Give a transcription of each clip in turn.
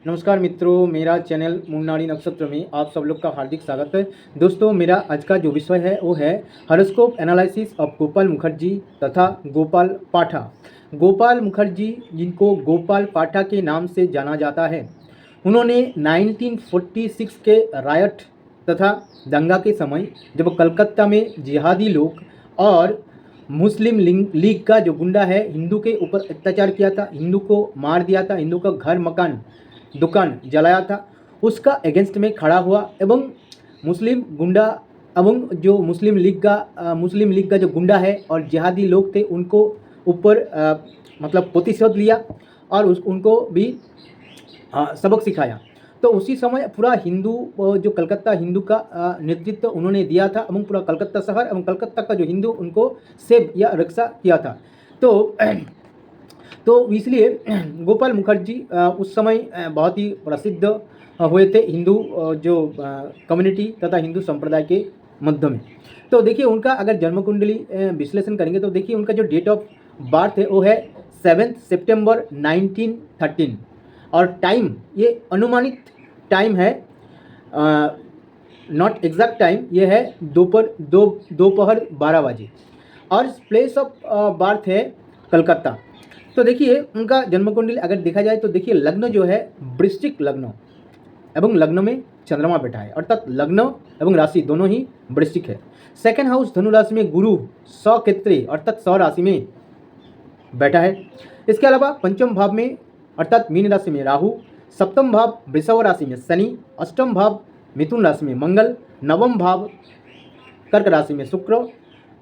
नमस्कार मित्रों, मेरा चैनल मुन्नारी नक्षत्र में आप सब लोग का हार्दिक स्वागत है। दोस्तों, मेरा आज का जो विषय है वो है horoscope analysis of Gopal Mukherjee तथा गोपाल पाठा। गोपाल मुखर्जी, जिनको गोपाल पाठा के नाम से जाना जाता है, उन्होंने 1946 के रायट तथा दंगा के समय जब कलकत्ता में जिहादी लोग और मुस्लिम लीग का जो गुंडा है हिंदू के ऊपर अत्याचार किया था, हिंदू को मार दिया था, हिंदू का घर मकान दुकान जलाया था, उसका अगेंस्ट में खड़ा हुआ एवं मुस्लिम गुंडा एवं जो मुस्लिम लीग का जो गुंडा है और जिहादी लोग थे उनको ऊपर मतलब प्रतिशोध लिया और उनको भी सबक सिखाया। तो उसी समय पूरा हिंदू जो कलकत्ता हिंदू का नेतृत्व उन्होंने दिया था एवं पूरा कलकत्ता शहर एवं कलकत्ता का जो हिंदू उनको सेव या रक्षा किया था। तो इसलिए गोपाल मुखर्जी उस समय बहुत ही प्रसिद्ध हुए थे हिंदू जो कम्युनिटी तथा हिंदू संप्रदाय के मध्य में। तो देखिए उनका अगर जन्म कुंडली विश्लेषण करेंगे तो देखिए उनका जो डेट ऑफ बर्थ है वो है 7 सितंबर 1913 और टाइम ये अनुमानित टाइम है, नॉट एग्जैक्ट टाइम, ये है दोपहर 12 बजे और प्लेस ऑफ बर्थ है कलकत्ता। तो देखिए उनका जन्म कुंडली अगर देखा जाए तो देखिए लग्न जो है वृश्चिक लग्न एवं लग्न में चंद्रमा बैठा है, अर्थात लग्न एवं राशि दोनों ही वृश्चिक है। सेकंड हाउस धनु राशि में गुरु 100 क्षेत्रीय अर्थात 100 राशि में बैठा है। इसके अलावा पंचम भाव में अर्थात मीन राशि में राहु, सप्तम भाव वृषभ राशि में शनि, अष्टम भाव मिथुन राशि में मंगल, नवम भाव कर्क राशि में शुक्र,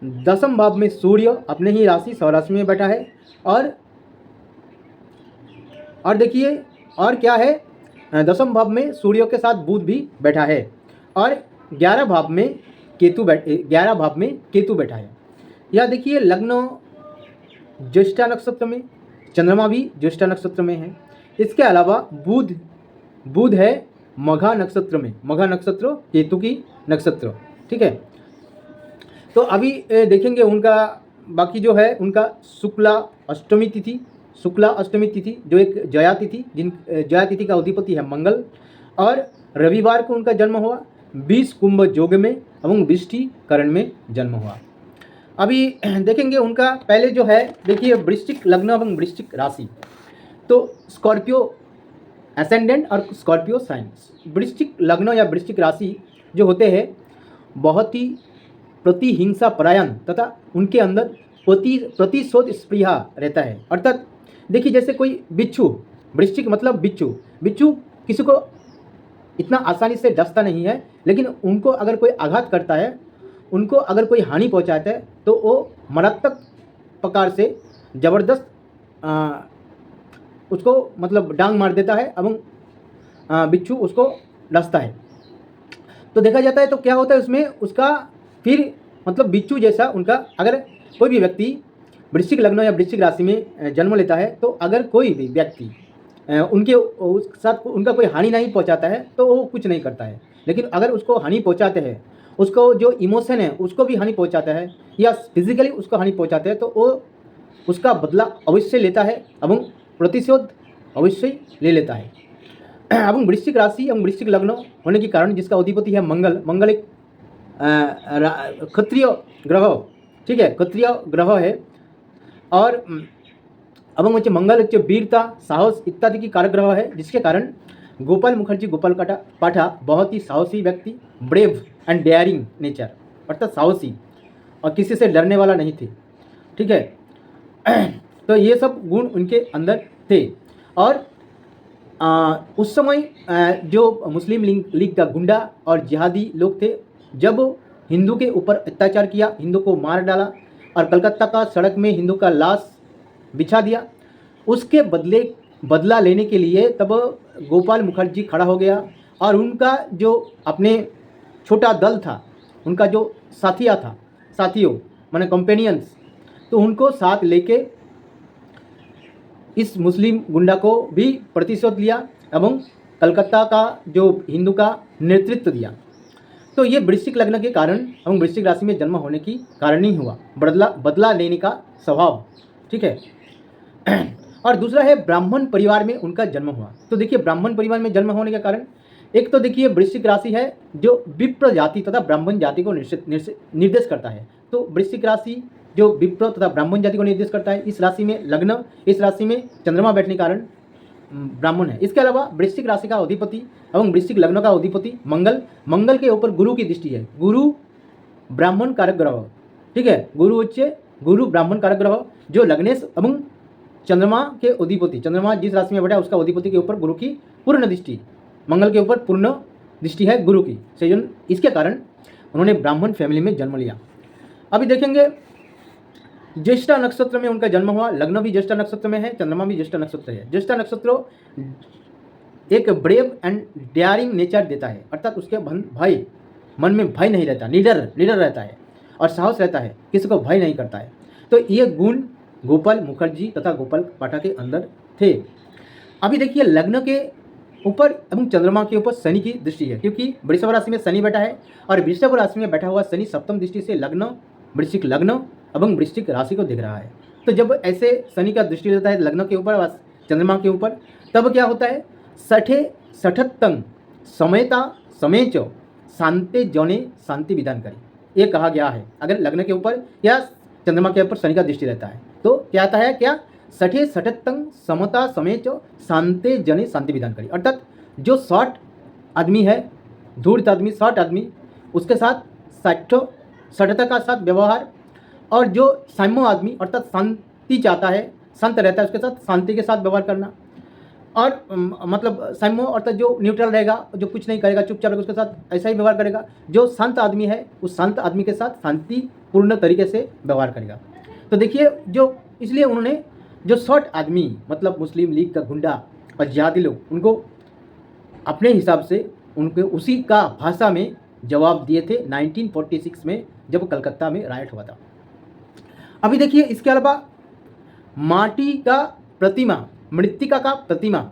दसम भाव में सूर्य अपने ही राशि 100 राशि में बैठा है और देखिए और क्या है, दसम भाव में सूर्य के साथ बुध भी बैठा है और 11 भाव में केतु बैठा है। या देखिए लग्न ज्येष्ठा नक्षत्र में, चंद्रमा भी ज्येष्ठा नक्षत्र में है। इसके अलावा बुध है मघा नक्षत्र में, मघा नक्षत्र केतु की नक्षत्र, ठीक है। तो अभी देखेंगे उनका बाकी जो है उनका शुक्ला अष्टमी तिथि जो एक जया तिथि का अधिपति है मंगल और रविवार को उनका जन्म हुआ, 20 कुंभ जोग में एवं वृष्टि करण में जन्म हुआ। अभी देखेंगे उनका पहले जो है देखिए वृश्चिक लग्न एवं वृश्चिक राशि, तो स्कॉर्पियो एसेंडेंट और स्कॉर्पियो साइंस। वृश्चिक लग्न या वृश्चिक राशि जो होते हैं बहुत ही प्रतिहिंसा परायण तथा उनके अंदर प्रतिशोध स्पृहा रहता है। अर्थात देखिए जैसे कोई बिच्छू, वृश्चिक मतलब बिच्छू किसी को इतना आसानी से डसता नहीं है, लेकिन उनको अगर कोई आघात करता है, उनको अगर कोई हानि पहुंचाता है तो वो मारात्मक प्रकार से ज़बरदस्त उसको मतलब डांग मार देता है एवं बिच्छू उसको डसता है। तो देखा जाता है तो क्या होता है उसमें उसका फिर मतलब बिच्छू जैसा उनका अगर कोई भी व्यक्ति वृश्चिक लग्न या वृश्चिक राशि में जन्म लेता है तो अगर कोई भी व्यक्ति उनके उस साथ उनका कोई हानि नहीं पहुंचाता है तो वो कुछ नहीं करता है, लेकिन अगर उसको हानि पहुंचाते हैं, उसको जो इमोशन है उसको भी हानि पहुंचाता है या फिजिकली उसको हानि पहुंचाते हैं तो वो उसका बदला अवश्य लेता है एवं प्रतिशोध अवश्य ले लेता है। एवं वृश्चिक राशि एवं वृश्चिक लग्न होने के कारण जिसका अधिपति है मंगल एक क्षत्रिय ग्रह, ठीक है, क्षत्रिय ग्रह है और एवं मुझे मंगल वीरता साहस इत्यादि की कारक ग्रह है, जिसके कारण गोपाल मुखर्जी गोपाल पाठा बहुत ही साहसी व्यक्ति, ब्रेव एंड डेयरिंग नेचर अर्थात साहसी और किसी से डरने वाला नहीं थे, ठीक है। तो ये सब गुण उनके अंदर थे और उस समय जो मुस्लिम लीग का गुंडा और जिहादी लोग थे, जब हिंदू के ऊपर अत्याचार किया, हिंदू को मार डाला और कलकत्ता का सड़क में हिंदू का लाश बिछा दिया, उसके बदला लेने के लिए तब गोपाल मुखर्जी खड़ा हो गया और उनका जो अपने छोटा दल था, उनका जो साथियों माने कंपेनियंस, तो उनको साथ लेके इस मुस्लिम गुंडा को भी प्रतिशोध लिया एवं कलकत्ता का जो हिंदू का नेतृत्व दिया। तो ये वृश्चिक लग्न के कारण एवं वृश्चिक राशि में जन्म होने की कारण ही हुआ, बदला लेने का स्वभाव, ठीक है। और दूसरा है ब्राह्मण परिवार में उनका जन्म हुआ। तो देखिए ब्राह्मण परिवार में जन्म होने के कारण एक तो देखिए वृश्चिक राशि है जो विप्र जाति तथा ब्राह्मण जाति को निर्देश करता है। तो वृश्चिक राशि जो विप्र तथा ब्राह्मण जाति को निर्देश करता है, इस राशि में लग्न, इस राशि में चंद्रमा बैठने के कारण ब्राह्मण है। इसके अलावा वृश्चिक राशि का अधिपति एवं वृश्चिक लग्न का अधिपति मंगल, मंगल के ऊपर गुरु की दृष्टि है। गुरु ब्राह्मण कारक ग्रह, ठीक है, गुरु ब्राह्मण कारक ग्रह जो लग्नेश एवं चंद्रमा के अधिपति, चंद्रमा जिस राशि में बैठा है उसका अधिपति के ऊपर गुरु की पूर्ण दृष्टि, मंगल के ऊपर पूर्ण दृष्टि है गुरु की, सेजन इसके कारण उन्होंने ब्राह्मण फैमिली में जन्म लिया। अभी देखेंगे ज्येष्ठा नक्षत्र में उनका जन्म हुआ, लग्न भी ज्येष्ठा नक्षत्र में है, चंद्रमा भी ज्येष्ठा नक्षत्र है। ज्येष्ठा नक्षत्र एक ब्रेव एंड डेयरिंग नेचर देता है, अर्थात उसके भय, मन में भय नहीं रहता, निडर रहता है और साहस रहता है, किसी को भय नहीं करता है। तो ये गुण गोपाल मुखर्जी तथा गोपाल पाठक के अंदर थे। अभी देखिए लग्न के ऊपर एवं चंद्रमा के ऊपर शनि की दृष्टि है, क्योंकि वृषभ राशि में शनि बैठा है और वृषभ राशि में बैठा हुआ शनि सप्तम दृष्टि से लग्न, वृश्चिक लग्न एवं वृश्चिक राशि को देख रहा है। तो जब ऐसे शनि का दृष्टि रहता है लग्न के ऊपर व चंद्रमा के ऊपर, तब क्या होता है, सठत्तंग समयता समेच शांति जौने शांति विधान करी, ये कहा गया है। अगर लग्न के ऊपर या चंद्रमा के ऊपर शनि का दृष्टि रहता है तो क्या आता है, क्या सठत्तंग समता समेच शांति जने शांति विधान करी, अर्थात जो शॉर्ट आदमी है, धूर्त आदमी, शॉर्ट आदमी, उसके साथ सठता का साथ व्यवहार, और जो साम्य आदमी अर्थात शांति चाहता है, शांत रहता है, उसके साथ शांति के साथ व्यवहार करना। और मतलब साम्य अर्थात जो न्यूट्रल रहेगा, जो कुछ नहीं करेगा, चुपचाप रहेगा, उसके साथ ऐसा ही व्यवहार करेगा। जो शांत आदमी है उस शांत आदमी के साथ शांतिपूर्ण तरीके से व्यवहार करेगा। तो देखिए जो इसलिए उन्होंने जो शॉर्ट आदमी मतलब मुस्लिम लीग का गुंडा और जिहादी लोग, उनको अपने हिसाब से उनके उसी का भाषा में जवाब दिए थे 1946 में जब कलकत्ता में राइट हुआ था। अभी देखिए इसके अलावा माटी का प्रतिमा, मृत्तिका का प्रतिमा,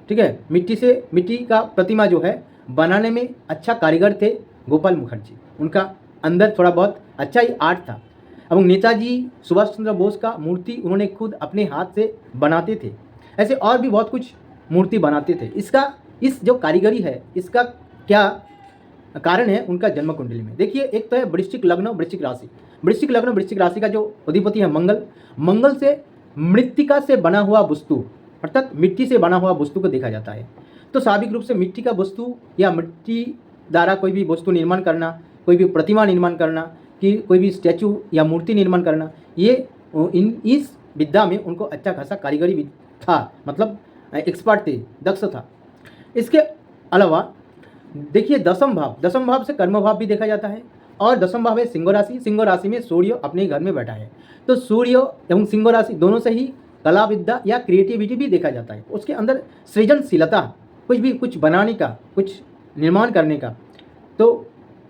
ठीक है, मिट्टी का प्रतिमा जो है बनाने में अच्छा कारीगर थे गोपाल मुखर्जी, उनका अंदर थोड़ा बहुत अच्छा ही आर्ट था। एवं नेताजी सुभाष चंद्र बोस का मूर्ति उन्होंने खुद अपने हाथ से बनाते थे। ऐसे और भी बहुत कुछ मूर्ति बनाते थे। इस जो कारीगरी है इसका क्या कारण है, उनका जन्म कुंडली में देखिए। एक तो है वृश्चिक लग्न वृश्चिक राशि, वृश्चिक लग्न वृश्चिक राशि का जो अधिपति है मंगल, मंगल से मृत्तिका से बना हुआ वस्तु अर्थात मिट्टी से बना हुआ वस्तु को देखा जाता है। तो स्वाभाविक रूप से मिट्टी का वस्तु या मिट्टी द्वारा कोई भी वस्तु निर्माण करना, कोई भी प्रतिमा निर्माण करना, कि कोई भी स्टैचू या मूर्ति निर्माण करना, ये इस विद्या में उनको अच्छा खासा कारीगरी था, मतलब एक्सपर्ट थे, दक्ष था। इसके अलावा देखिए दसम भाव से कर्म भाव भी देखा जाता है, और दसम भाव है सिंह राशि, सिंह राशि में सूर्य अपने घर में बैठा है। तो सूर्य एवं सिंह राशि दोनों से ही कला विद्या या क्रिएटिविटी भी देखा जाता है, उसके अंदर सृजनशीलता, कुछ बनाने का, कुछ निर्माण करने का तो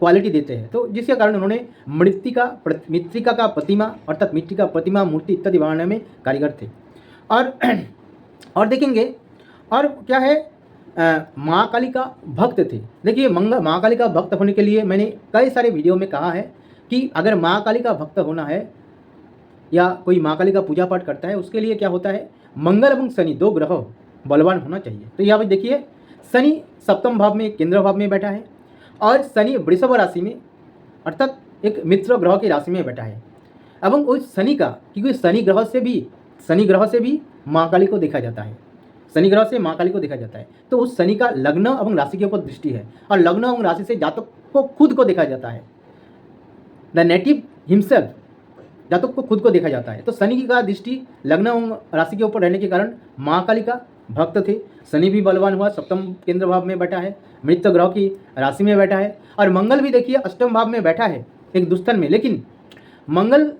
क्वालिटी देते हैं। तो जिसके कारण उन्होंने मृत्तिका का प्रतिमा अर्थात मिट्टी का प्रतिमा, मूर्ति इत्यादि बनाने में कारीगर थे। और देखेंगे और क्या है, माँ काली का भक्त थे। देखिए माँ काली का भक्त होने के लिए मैंने कई सारे वीडियो में कहा है कि अगर माँ काली का भक्त होना है या कोई माँ काली का पूजा पाठ करता है, उसके लिए क्या होता है, मंगल एवं शनि दो ग्रह बलवान होना चाहिए। तो यहाँ पर देखिए शनि सप्तम भाव में केंद्र भाव में बैठा है, और शनि वृषभ राशि में अर्थात एक मित्र ग्रह की राशि में बैठा है। एवं उस शनि का, क्योंकि शनि ग्रह से भी माँ काली को देखा जाता है, शनि ग्रह से माँ काली को देखा जाता है। तो उस शनि का लग्न एवं राशि के ऊपर दृष्टि है, और लग्न एवं राशि से जातक को खुद को देखा जाता है, द नेटिव हिमसेल्फ, जातक को खुद को देखा जाता है। तो शनि का दृष्टि लग्न एवं राशि के ऊपर रहने के कारण माँ काली का भक्त थे। शनि भी बलवान हुआ, सप्तम केंद्र भाव में बैठा है, मृत ग्रह की राशि में बैठा है, और मंगल भी देखिए अष्टम भाव में बैठा है एक दुस्थन में, लेकिन मंगल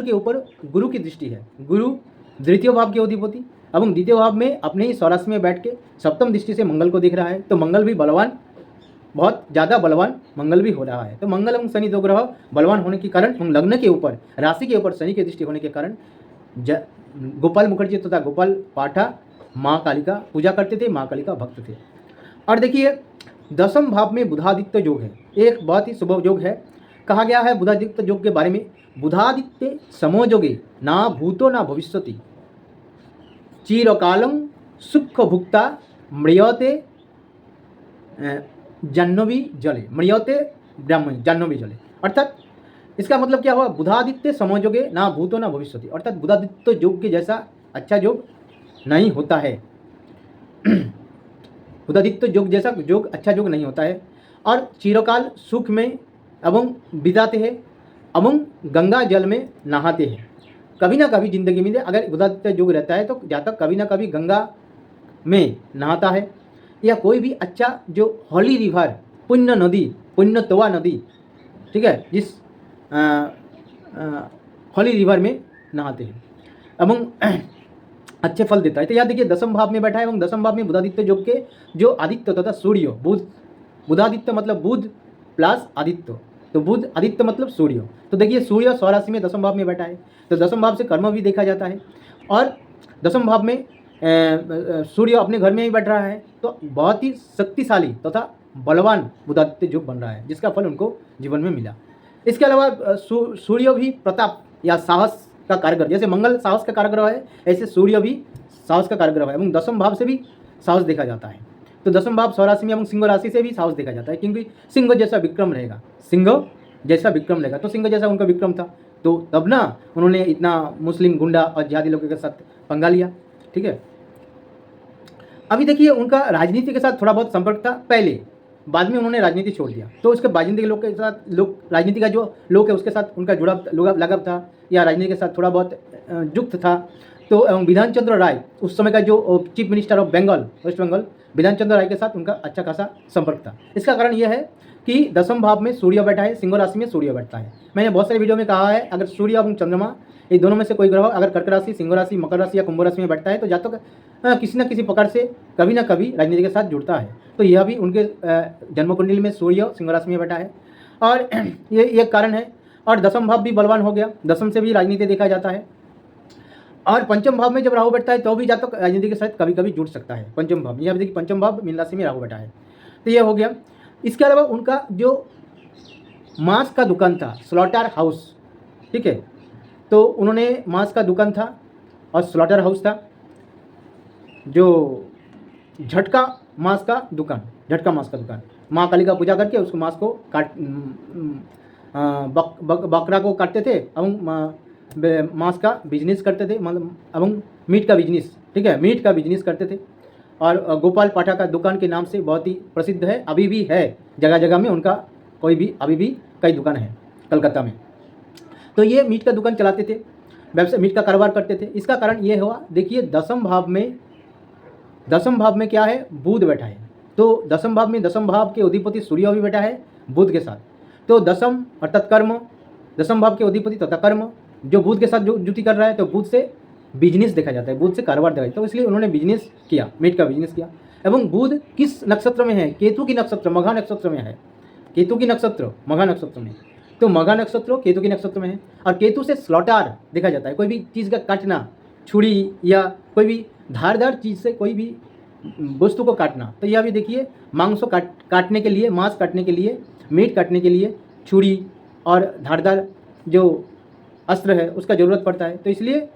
के ऊपर गुरु की दृष्टि है। गुरु द्वितीय भाव के अधिपति एवं द्वितीय भाव में अपने ही स्वराशि में बैठ के सप्तम दृष्टि से मंगल को देख रहा है। तो मंगल भी बलवान, बहुत ज़्यादा बलवान मंगल भी हो रहा है। तो मंगल एवं शनि दो ग्रह बलवान होने के कारण, उन लग्न के ऊपर राशि के ऊपर शनि की दृष्टि होने के कारण गोपाल मुखर्जी तथा गोपाल पाठक माँ काली का पूजा करते थे, माँ काली का भक्त थे। और देखिए दसम भाव में बुधादित्य योग है, एक बहुत ही शुभ योग है। कहा गया है बुधादित्य योग के बारे में, बुधादित्य समोयोगे ना भूतो ना भविष्यति चिरकालम सुख भुक्ता म्रियते जाह्नवी जले, म्रियते ब्राह्मण जाह्नवी जले। अर्थात इसका मतलब क्या हुआ, बुधादित्य समोयोगे ना भूतो ना भविष्यति, अर्थात बुधादित्य योग के जैसा अच्छा योग नहीं होता है। बुधादित्य योग जैसा योग अच्छा योग नहीं होता है, और चिरकाल सुख में एवं बिताते हैं एवं गंगा जल में नहाते हैं। कभी ना कभी जिंदगी में अगर बुधादित्य योग रहता है तो जातक कभी ना कभी गंगा में नहाता है, या कोई भी अच्छा जो होली रिवर, पुण्य नदी, पुण्यतवा नदी, ठीक है, जिस होली रिवर में नहाते हैं एवं अच्छे फल देता है। तो यहाँ देखिए दसम भाव में बैठा है, एवं दसम भाव में बुधादित्य योग के जो आदित्य तथा सूर्य, बुध, बुधादित्य मतलब बुध प्लस आदित्य, तो बुध आदित्य मतलब सूर्य। तो देखिए सूर्य स्वराशि में दसम भाव में बैठा है, तो दसम भाव से कर्म भी देखा जाता है, और दसम भाव में सूर्य अपने घर में ही बैठ रहा है, तो बहुत ही शक्तिशाली तथा बलवान बुधादित्य योग बन रहा है, जिसका फल उनको जीवन में मिला। इसके अलावा सूर्य भी प्रताप या साहस का कारगर, जैसे मंगल साहस का कारग्रह है, ऐसे सूर्य भी साहस का कारग्रह है, एवं दसम भाव से भी साहस देखा जाता है। तो दसम भाव स्वराशि में एवं सिंह राशि से भी साहस देखा जाता है, क्योंकि सिंह जैसा विक्रम रहेगा, सिंह जैसा विक्रम रहेगा, तो सिंह जैसा उनका विक्रम था, तो तब ना उन्होंने इतना मुस्लिम गुंडा और जिहादी लोगों के साथ पंगा लिया। ठीक है, अभी देखिए उनका राजनीति के साथ थोड़ा बहुत संपर्क था पहले, बाद में उन्होंने राजनीति छोड़ दिया, तो उसके राजनीति के लोग के साथ, लोग राजनीति का जो लोग है उसके साथ उनका जुड़ाव लगाव था, या राजनीति के साथ थोड़ा बहुत युक्त था। तो एवं विधान चंद्र राय, उस समय का जो chief minister of Bengal, west Bengal, Bidhan Chandra राय के साथ उनका अच्छा खासा संपर्क था। इसका कारण यह है कि दसम भाव में सूर्य बैठा है, सिंह राशि में सूर्य बैठता है। मैंने बहुत सारे वीडियो में कहा है, अगर सूर्य और चंद्रमा ये दोनों में से कोई ग्रह अगर कर्क राशि, सिंह राशि, मकर राशि या कुंभ राशि में बैठता है तो जातक किसी न किसी प्रकार से कभी ना कभी राजनीति के साथ जुड़ता है। तो यह भी उनके जन्म कुंडली में सूर्य सिंह राशि में बैठा है, और ये एक कारण है। और दसम भाव भी बलवान हो गया, दसम से भी राजनीति देखा जाता है। और पंचम भाव में जब राहु बैठता है तो भी जातक राजनीति के साथ कभी कभी जुड़ सकता है। पंचम भाव, यहाँ देखिए पंचम भाव मीन राशि में राहु बैठा है, तो ये हो गया। इसके अलावा उनका जो मांस का दुकान था, स्लॉटर हाउस, ठीक है, तो उन्होंने मांस का दुकान था और स्लॉटर हाउस था, जो झटका मांस का दुकान, झटका मांस का दुकान, माँ काली का पूजा करके उसको मांस को काट बकरा को काटते थे एवं मांस का बिजनेस करते थे, मतलब एवं मीट का बिजनेस, ठीक है, मीट का बिजनेस करते थे। और गोपाल पाठा का दुकान के नाम से बहुत ही प्रसिद्ध है, अभी भी है जगह जगह में उनका, कोई भी अभी भी कई दुकान है कलकत्ता में। तो ये मीट का दुकान चलाते थे, व्यवसाय मीट का कारोबार करते थे। इसका कारण ये हुआ, देखिए दसम भाव में क्या है, बुध बैठा है, तो दसम भाव में दसम भाव के अधिपति सूर्य भी बैठा है बुध के साथ, तो दसम अर्थात कर्म, दसम भाव के अधिपति तथा कर्म जो बुध के साथ जो जुति कर रहा है, तो बुध से बिजनेस देखा जाता है, बुध से कारोबार देखा जाता है, तो इसलिए उन्होंने बिजनेस किया, मीट का बिजनेस किया। एवं बुध किस नक्षत्र में है, केतु की नक्षत्र, मघा नक्षत्र में है, केतु की नक्षत्र मघा नक्षत्र में, तो मघा नक्षत्र केतु की नक्षत्र में है। और केतु से स्लॉटर देखा जाता है, कोई भी चीज़ का काटना, छुरी या कोई भी धारदार चीज़ से कोई भी वस्तु को काटना। तो यह भी देखिए मांस को काटने के लिए, मांस काटने के लिए, मीट काटने के लिए छुरी और धारदार जो अस्त्र है उसका ज़रूरत पड़ता है। तो इसलिए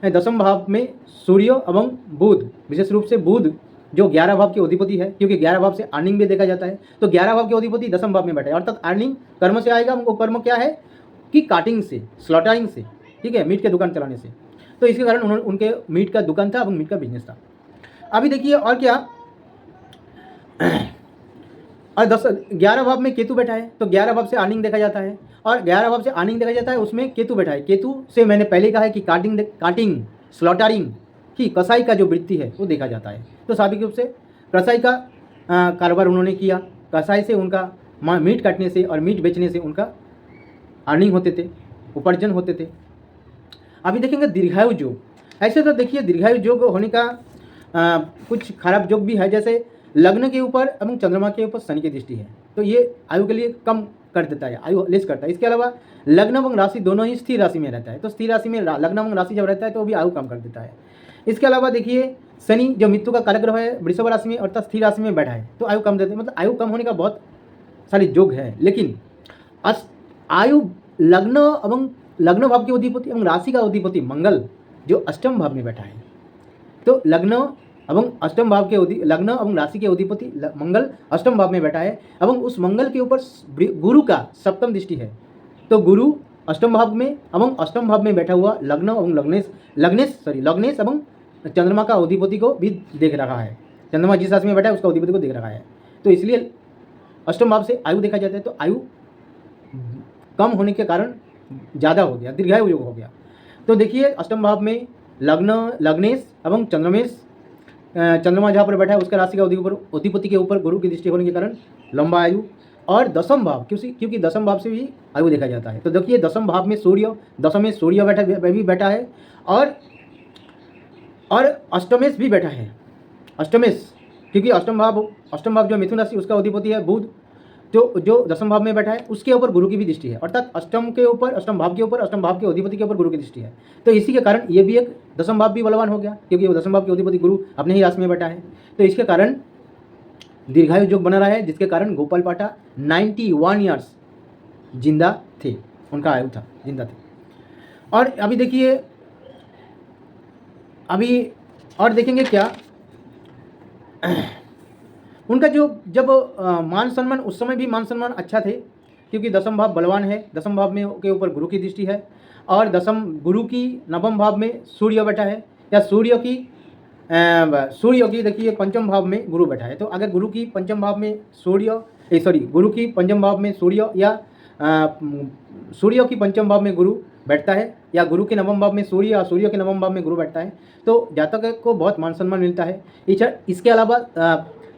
दसम भाव में सूर्य एवं बुध, विशेष रूप से बुध जो 11 भाव के अधिपति है, क्योंकि 11 भाव से अर्निंग भी देखा जाता है, तो 11 भाव के अधिपति दसम भाव में बैठा है, अर्थात अर्निंग कर्म से आएगा। वो कर्म क्या है कि काटिंग से, स्लॉटरिंग से, ठीक है, मीट के दुकान चलाने से। तो इसके कारण उन्होंने, उनके मीट का दुकान था एवं मीट का बिजनेस था। अभी देखिए और क्या, और 11 भाव में केतु बैठा है, तो 11 भाव से अर्निंग देखा जाता है, और 11 भाव से अर्निंग देखा जाता है, उसमें केतु बैठा है। केतु से मैंने पहले कहा है कि काटिंग स्लॉटरिंग की, कसाई का जो वृत्ति है वो देखा जाता है। तो स्वाभाविक रूप से कसाई का कारोबार उन्होंने किया, कसाई से उनका मीट काटने से और मीट बेचने से उनका अर्निंग होते थे, उपार्जन होते थे। अभी देखेंगे दीर्घायु योग, ऐसे तो देखिए दीर्घायु योग होने का कुछ खराब योग भी है, जैसे लग्न के ऊपर एवं चंद्रमा के ऊपर शनि की दृष्टि है, तो ये आयु के लिए कम कर देता है, आयु लेस करता है। इसके अलावा लग्न एवं राशि दोनों ही स्थिर राशि में रहता है, तो स्थिर राशि में लग्न एवं राशि जब रहता है तो वो भी आयु कम कर देता है। इसके अलावा देखिए शनि जो मृत्यु का कारक ग्रह है, वृषभ राशि में अर्थात स्थिर राशि में बैठा है, तो आयु कम देते हैं। मतलब आयु कम होने का बहुत सारे योग है, लेकिन आयु लग्न एवं लग्न भाव के अधिपति एवं राशि का अधिपति मंगल जो अष्टम भाव में बैठा है, तो लग्न एवं अष्टम भाव के लग्न एवं राशि के अधिपति मंगल अष्टम भाव में बैठा है एवं उस मंगल के ऊपर गुरु का सप्तम दृष्टि है। तो गुरु अष्टम भाव में एवं अष्टम भाव में बैठा हुआ लग्न एवं लग्नेश एवं चंद्रमा का अधिपति को भी देख रहा है। चंद्रमा जिस राशि में बैठा है उसका अधिपति को देख रहा है, तो इसलिए अष्टम भाव से आयु देखा जाता है। तो आयु कम होने के कारण ज़्यादा हो गया, दीर्घायु योग हो गया। तो देखिए अष्टम भाव में लग्नेश एवं चंद्रमा जहाँ पर बैठा है उसका राशि का अधिपति के ऊपर गुरु की दृष्टि होने के कारण लंबा आयु। और दसम भाव क्योंकि दसम भाव से भी आयु देखा जाता है। तो देखिए दसम भाव में दसम में सूर्य बैठा है और अष्टमेश भी बैठा है। अष्टमेश क्योंकि अष्टम भाव जो मिथुन राशि उसका अधिपति है बुध, जो दसम भाव में बैठा है उसके ऊपर गुरु की भी दृष्टि है, अर्थात अष्टम भाव के अधिपति के ऊपर गुरु की दृष्टि है। तो इसी के कारण ये भी एक दसम भाव भी बलवान हो गया, क्योंकि दसम भाव के अधिपति गुरु अपने ही राशि में बैठा है। तो इसके कारण दीर्घायु योग बना रहा है, जिसके कारण गोपाल पाटा 91 ईयर्स जिंदा थे, उनका आयु था, जिंदा थे। और अभी देखिए और देखेंगे क्या उनका जब मान सम्मान, उस समय भी मान सम्मान अच्छा थे, क्योंकि दसम भाव बलवान है, दसम भाव में के ऊपर गुरु की दृष्टि है और गुरु की नवम भाव में सूर्य बैठा है, या सूर्य की देखिए पंचम भाव में गुरु बैठा है। तो अगर गुरु की पंचम भाव में गुरु की पंचम भाव में सूर्य या सूर्य की पंचम भाव में गुरु बैठता है, या गुरु के नवम भाव में सूर्य या सूर्य के नवम भाव में गुरु बैठता है, तो जातक को बहुत मान सम्मान मिलता है। इसके अलावा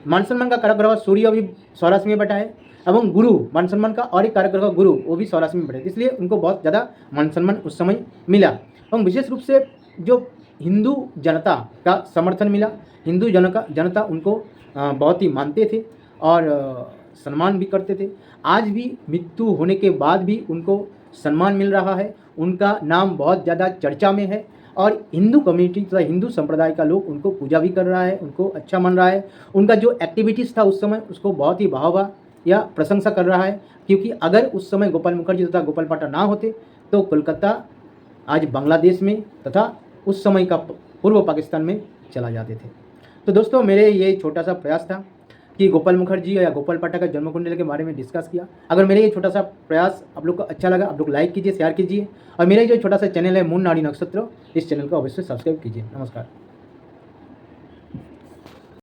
मान सम्मान का कारक ग्रह सूर्य भी स्वराशि में बैठा है एवं गुरु मान सम्मान का और एक कारक ग्रह गुरु वो भी स्वराशि में बैठे, इसलिए उनको बहुत ज़्यादा मान सम्मान उस समय मिला। एवं विशेष रूप से जो हिंदू जनता का समर्थन मिला, हिंदू जनता उनको बहुत ही मानते थे और सम्मान भी करते थे। आज भी मृत्यु होने के बाद भी उनको सम्मान मिल रहा है, उनका नाम बहुत ज़्यादा चर्चा में है और हिंदू कम्युनिटी तथा हिंदू संप्रदाय का लोग उनको पूजा भी कर रहा है, उनको अच्छा मान रहा है। उनका जो एक्टिविटीज़ था उस समय उसको बहुत ही वाहवा या प्रशंसा कर रहा है, क्योंकि अगर उस समय गोपाल मुखर्जी तथा गोपाल पाटा ना होते तो कोलकाता आज बांग्लादेश में तथा उस समय का पूर्व पाकिस्तान में चला जाते थे। तो दोस्तों मेरे ये छोटा सा प्रयास था कि गोपाल मुखर्जी या गोपाल पाटा का जन्म कुंडली के बारे में डिस्कस किया। अगर मेरे ये छोटा सा प्रयास आप लोग को अच्छा लगा, आप लोग लाइक कीजिए, शेयर कीजिए और मेरा जो छोटा सा चैनल है मून नाड़ी नक्षत्र, इस चैनल को अवश्य सब्सक्राइब कीजिए। नमस्कार।